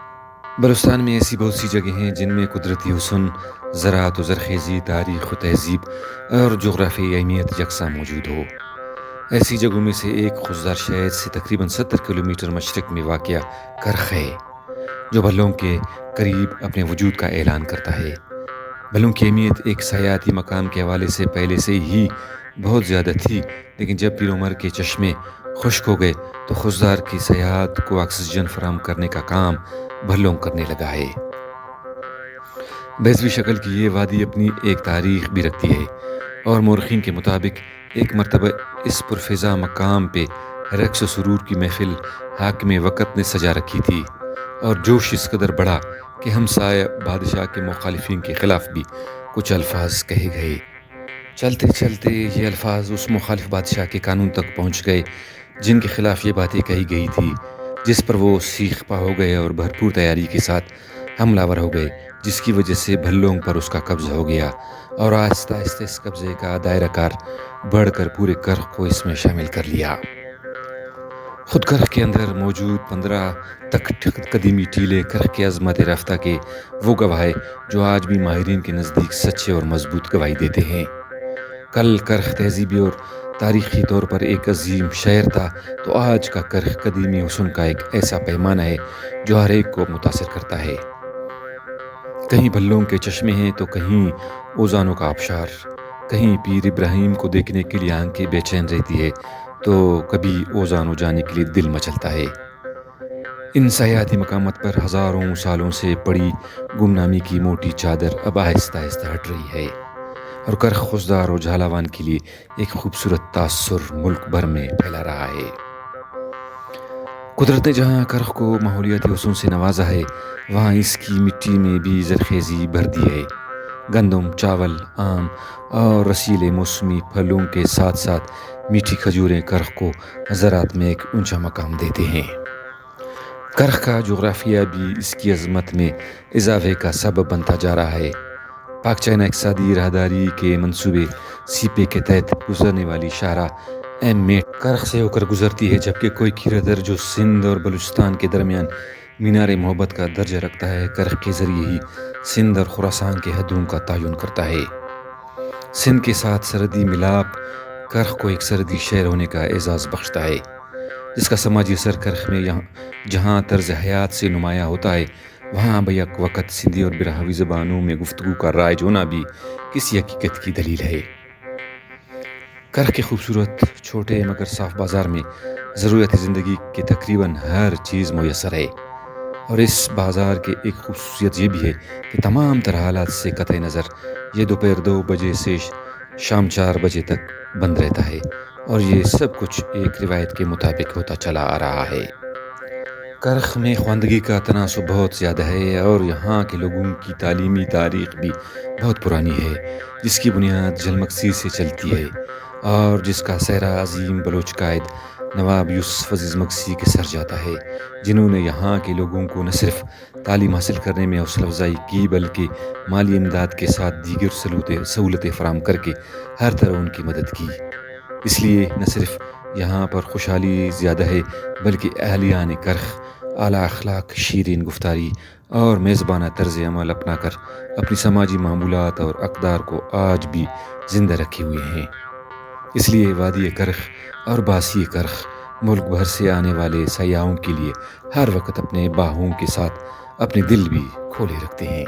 بلوچستان میں ایسی بہت سی جگہیں ہیں جن میں قدرتی حسن، زراعت و زرخیزی، تاریخ و تہذیب اور جغرافیائی اہمیت یکساں موجود ہو۔ ایسی جگہوں میں سے ایک خضدار شہر سے تقریباً 70 کلومیٹر مشرق میں واقع کرخ ہے، جو بھلوں کے قریب اپنے وجود کا اعلان کرتا ہے۔ بھلوں کی اہمیت ایک سیاحتی مقام کے حوالے سے پہلے سے ہی بہت زیادہ تھی، لیکن جب پیر عمر کے چشمے خشک ہو گئے تو خضدار کی سیاحت کو آکسیجن فراہم کرنے کا کام بھلوں کرنے لگا ہے۔ بیضوی شکل کی یہ وادی اپنی ایک تاریخ بھی رکھتی ہے، اور مورخین کے مطابق ایک مرتبہ اس پرفضا مقام پہ رقص و سرور کی محفل حاکم وقت نے سجا رکھی تھی، اور جوش اس قدر بڑھا کہ ہمسایہ بادشاہ کے مخالفین کے خلاف بھی کچھ الفاظ کہے گئے۔ چلتے چلتے یہ الفاظ اس مخالف بادشاہ کے قانون تک پہنچ گئے جن کے خلاف یہ باتیں کہی گئی تھی، جس پر وہ سیخ پا ہو گئے اور بھرپور تیاری کے ساتھ حملہ ور ہو گئے، جس کی وجہ سے بھلوں پر اس کا قبضہ ہو گیا، اور آہستہ آہستہ اس قبضے کا دائرہ کار بڑھ کر پورے کرخ کو اس میں شامل کر لیا۔ خود کرخ کے اندر موجود 15 تک قدیمی ٹیلے کرخ کی عظمت رفتہ کے وہ گواہ ہیں جو آج بھی ماہرین کے نزدیک سچے اور مضبوط گواہی دیتے ہیں۔ کل کرخ تہذیبی اور تاریخی طور پر ایک عظیم شہر تھا، تو آج کا کرخ قدیمی حسن کا ایک ایسا پیمانہ ہے جو ہر ایک کو متاثر کرتا ہے۔ کہیں بھلوں کے چشمے ہیں تو کہیں اوزانوں کا آبشار، کہیں پیر ابراہیم کو دیکھنے کے لیے آنکھیں بے چین رہتی ہے تو کبھی اوزانوں جانے کے لیے دل مچلتا ہے۔ ان سیاحتی مقامات پر ہزاروں سالوں سے پڑی گمنامی کی موٹی چادر اب آہستہ آہستہ ہٹ رہی ہے، اور کرخ خضدار اور جھالاوان کے لیے ایک خوبصورت تاثر ملک بھر میں پھیلا رہا ہے۔ قدرت نے جہاں کرخ کو ماحولیاتی حسن سے نوازا ہے، وہاں اس کی مٹی میں بھی زرخیزی بھر دی ہے۔ گندم، چاول، آم اور رسیلے موسمی پھلوں کے ساتھ ساتھ میٹھی کھجوریں کرخ کو زراعت میں ایک اونچا مقام دیتے ہیں۔ کرخ کا جغرافیہ بھی اس کی عظمت میں اضافے کا سبب بنتا جا رہا ہے۔ پاک چائنا اقتصادی راہداری کے منصوبے CPA کے تحت گزرنے والی شاہراہ M8 کرخ سے ہو کر گزرتی ہے، جبکہ کوئی کردر جو سندھ اور بلوچستان کے درمیان مینار محبت کا درجہ رکھتا ہے، کرخ کے ذریعے ہی سندھ اور خراسان کے حدوں کا تعین کرتا ہے۔ سندھ کے ساتھ سرحدی ملاپ کرخ کو ایک سرحدی شہر ہونے کا اعزاز بخشتا ہے، جس کا سماجی اثر کرخ میں جہاں طرز حیات سے نمایاں ہوتا ہے، وہاں بیک وقت سندھی اور براہوی زبانوں میں گفتگو کا رائج ہونا بھی کسی حقیقت کی دلیل ہے۔ کرخ کے خوبصورت چھوٹے مگر صاف بازار میں ضرورت زندگی کی تقریباً ہر چیز میسر ہے، اور اس بازار کی ایک خصوصیت یہ بھی ہے کہ تمام تر حالات سے قطع نظر یہ دوپہر 2 بجے سے شام 4 بجے تک بند رہتا ہے، اور یہ سب کچھ ایک روایت کے مطابق ہوتا چلا آ رہا ہے۔ کرخ میں خواندگی کا تناسب بہت زیادہ ہے، اور یہاں کے لوگوں کی تعلیمی تاریخ بھی بہت پرانی ہے، جس کی بنیاد جھلمکسی سے چلتی ہے، اور جس کا سہرا عظیم بلوچ قائد نواب یوسف عزیز مکسی کے سر جاتا ہے، جنہوں نے یہاں کے لوگوں کو نہ صرف تعلیم حاصل کرنے میں حوصلہ افزائی کی بلکہ مالی امداد کے ساتھ دیگر سہولتیں فراہم کر کے ہر طرح ان کی مدد کی۔ اس لیے نہ صرف یہاں پر خوشحالی زیادہ ہے بلکہ اہلیان کرخ اعلیٰ اخلاق، شیرین گفتاری اور میزبانہ طرز عمل اپنا کر اپنی سماجی معمولات اور اقدار کو آج بھی زندہ رکھے ہوئے ہیں۔ اس لیے وادی کرخ اور باسی کرخ ملک بھر سے آنے والے سیاحوں کے لیے ہر وقت اپنے باہوں کے ساتھ اپنے دل بھی کھولے رکھتے ہیں۔